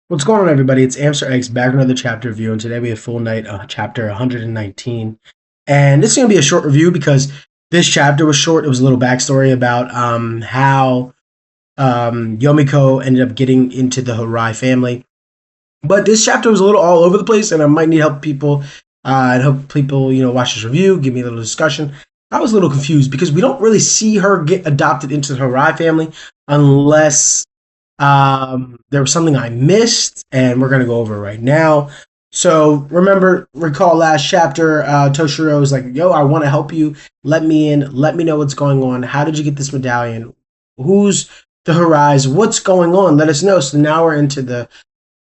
What's going on, everybody? It's Amster X back with another chapter review, and today we have Full Night, chapter 119. And this is going to be a short review because this chapter was short. It was a little backstory about how Yomiko ended up getting into the Hourai family. But this chapter was a little all over the place, and I might need help people. I'd hope people, watch this review, give me a little discussion. I was a little confused because we don't really see her get adopted into the Hourai family unless there was something I missed, and we're going to go over it right now. So recall last chapter, Toshiro was like, yo, I want to help you. Let me in. Let me know what's going on. How did you get this medallion? Who's the Horizon? What's going on? Let us know. So now we're into a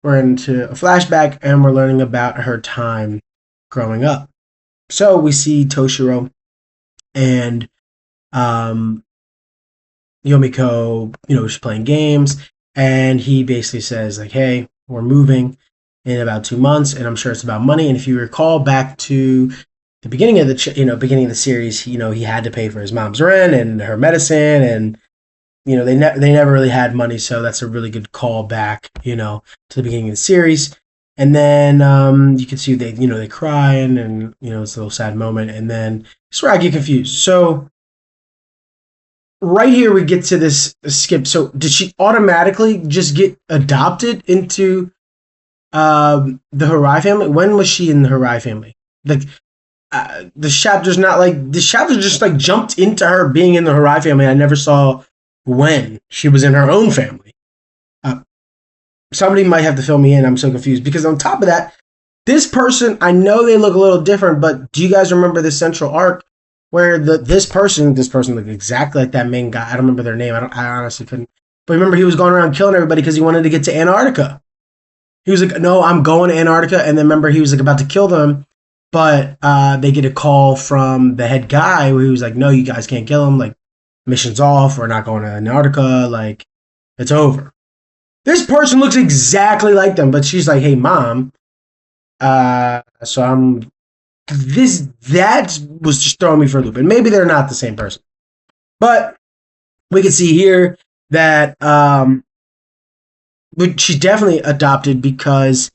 flashback, and we're learning about her time growing up. So we see Toshiro and Yomiko, she's playing games. And he basically says, like, hey, we're moving in about 2 months, and I'm sure it's about money. And if you recall back to the beginning of the series, he had to pay for his mom's rent and her medicine, and they never really had money, so that's a really good call back, to the beginning of the series. And then you can see they crying, and it's a little sad moment, and then it's where I get confused. So right here we get to this skip. So did she automatically just get adopted into the Hourai family? When was she in the Hourai family? Like the chapter's not like the chapter just like jumped into her being in the Hourai family. I never saw when she was in her own family. Somebody might have to fill me in. I'm so confused because on top of that, this person, I know they look a little different, but do you guys remember the central arc where this person looked exactly like that main guy? I don't remember their name. I honestly couldn't. But remember, he was going around killing everybody because he wanted to get to Antarctica. He was like, "No, I'm going to Antarctica." And then remember, he was like about to kill them, but they get a call from the head guy where he was like, "No, you guys can't kill him. Like, mission's off. We're not going to Antarctica. Like, it's over." This person looks exactly like them, but she's like, "Hey, mom." So that was just throwing me for a loop, and maybe they're not the same person, but we can see here that she's definitely adopted because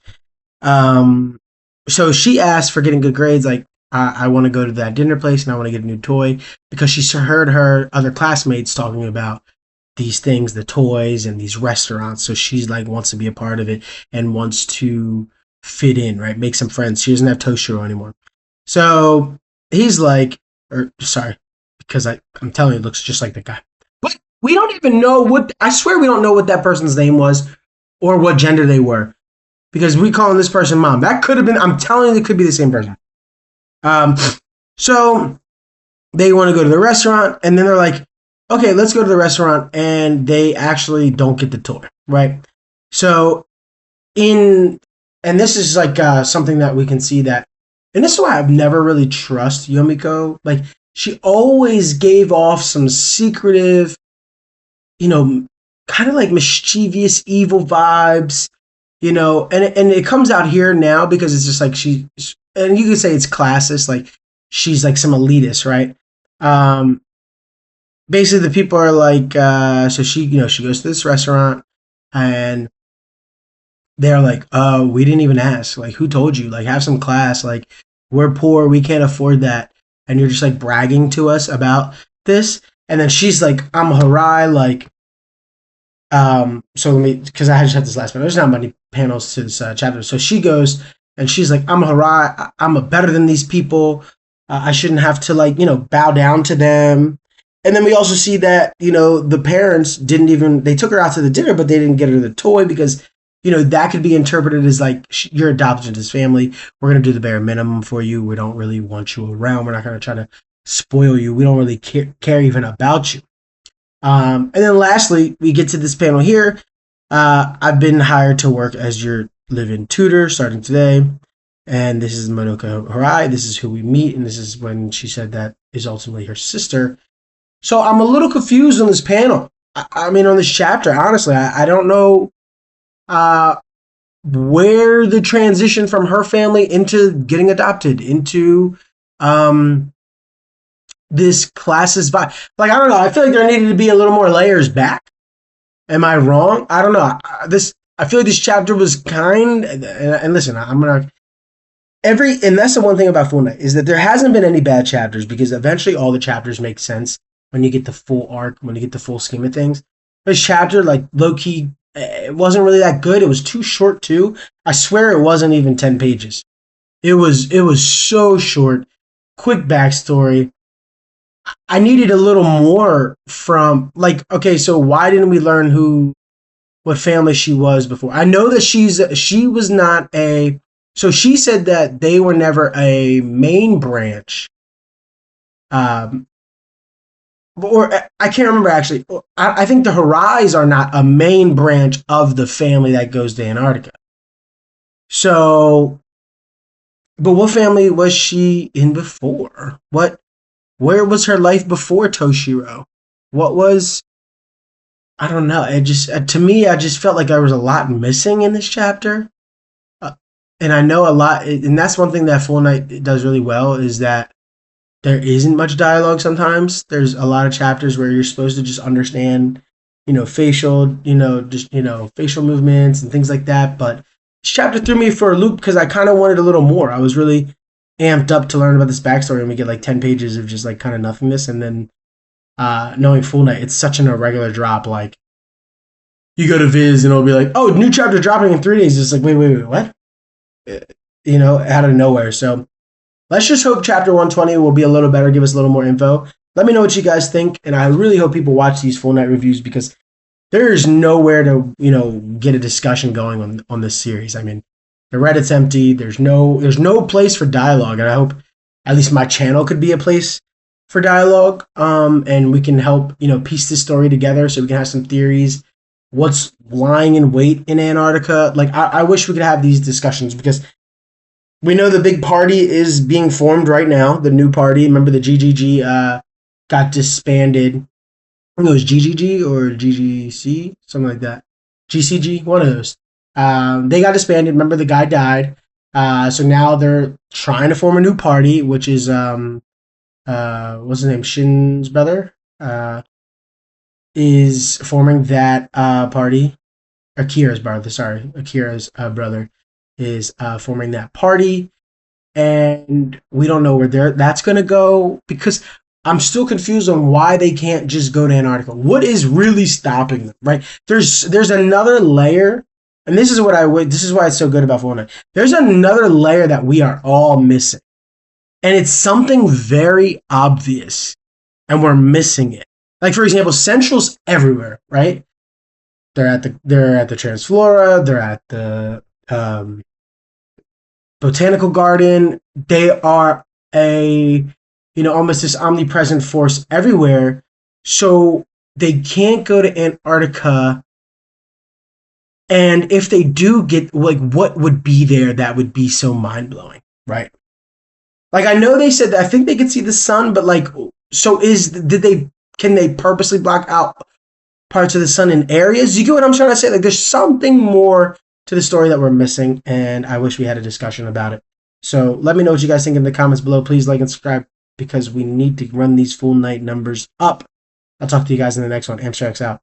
so she asked for getting good grades, like I want to go to that dinner place and I want to get a new toy, because she heard her other classmates talking about these things, the toys and these restaurants, so she's like wants to be a part of it and wants to fit in, right, make some friends. She doesn't have Toshiro anymore. So he's like, because I'm telling you, it looks just like the guy. But we don't even know I swear we don't know what that person's name was or what gender they were, because we calling this person mom. That could have been, I'm telling you, it could be the same person. So they want to go to the restaurant, and then they're like, okay, let's go to the restaurant, and they actually don't get the toy, right? So and this is like something that we can see that. And this is why I've never really trusted Yomiko. Like, she always gave off some secretive, kind of like mischievous, evil vibes, and it comes out here now because it's just like and you can say it's classist, like she's like some elitist, right? Basically the people are like, so she goes to this restaurant, and they're like, we didn't even ask. Like, who told you? Like, have some class. Like, we're poor. We can't afford that. And you're just like bragging to us about this. And then she's like, I'm Hourai. Like, so because I just had this last panel. There's not many panels to this chapter. So she goes and she's like, I'm Hourai. I'm better than these people. I shouldn't have to bow down to them. And then we also see that, the parents they took her out to the dinner, but they didn't get her the toy because that could be interpreted as like, you're adopted into this family. We're going to do the bare minimum for you. We don't really want you around. We're not going to try to spoil you. We don't really care even about you. And then lastly, we get to this panel here. I've been hired to work as your live-in tutor starting today. And this is Madoka Hourai. This is who we meet. And this is when she said that is ultimately her sister. So I'm a little confused on this panel. I mean, on this chapter, honestly, I don't know where the transition from her family into getting adopted into this classist vibe. Like, I don't know. I feel like there needed to be a little more layers back. Am I wrong? I don't know. I feel like this chapter was kind, and listen, I'm gonna and that's the one thing about Foolnight is that there hasn't been any bad chapters because eventually all the chapters make sense when you get the full arc, when you get the full scheme of things. This chapter, like low key, it wasn't really that good. It was too short too. I swear it wasn't even 10 pages. It was so short, quick backstory. I needed a little more from like, okay, so why didn't we learn what family she was before? I know that she was not a, so she said that they were never a main branch. Or I can't remember actually. I think the Hourais are not a main branch of the family that goes to Antarctica. So, but what family was she in before? Where was her life before Toshiro? What was, I don't know. It just, to me, I just felt like there was a lot missing in this chapter. And I know a lot, and that's one thing that Foolnight does really well is that there isn't much dialogue sometimes. There's a lot of chapters where you're supposed to just understand, facial, facial movements and things like that. But this chapter threw me for a loop because I kind of wanted a little more. I was really amped up to learn about this backstory, and we get like 10 pages of just like kind of nothingness. And then knowing Foolnight, it's such an irregular drop. Like you go to Viz and it'll be like, oh, new chapter dropping in 3 days. It's like, wait, what? Out of nowhere. So let's just hope chapter 120 will be a little better, give us a little more info. Let me know what you guys think, and I really hope people watch these Foolnight reviews because there's nowhere to, get a discussion going on this series. I mean, the Reddit's empty. There's no place for dialogue, and I hope at least my channel could be a place for dialogue, and we can help, piece this story together so we can have some theories. What's lying in wait in Antarctica? Like, I wish we could have these discussions because we know the big party is being formed right now. The new party. Remember the GGG got disbanded. I think it was GGG or GGC, something like that. GCG, one of those. They got disbanded. Remember the guy died. So now they're trying to form a new party, which is what's his name? Shin's brother is forming that party. Akira's brother is forming that party, and we don't know where that's going to go because I'm still confused on why they can't just go to Antarctica. What is really stopping them, right? There's another layer, and this is why it's so good about Foolnight. There's another layer that we are all missing, and it's something very obvious, and we're missing it. Like, for example, Central's everywhere, right? They're at the Transflora, they're at the Botanical Garden. They are almost this omnipresent force everywhere. So they can't go to Antarctica. And if they do get, like, what would be there that would be so mind-blowing, right? Like, I know they said that I think they could see the sun, but like, so can they purposely block out parts of the sun in areas? You get what I'm trying to say? Like, there's something more to the story that we're missing, and I wish we had a discussion about it. So let me know what you guys think in the comments below. Please like and subscribe because we need to run these Foolnight numbers up. I'll talk to you guys in the next one. Amstrax out.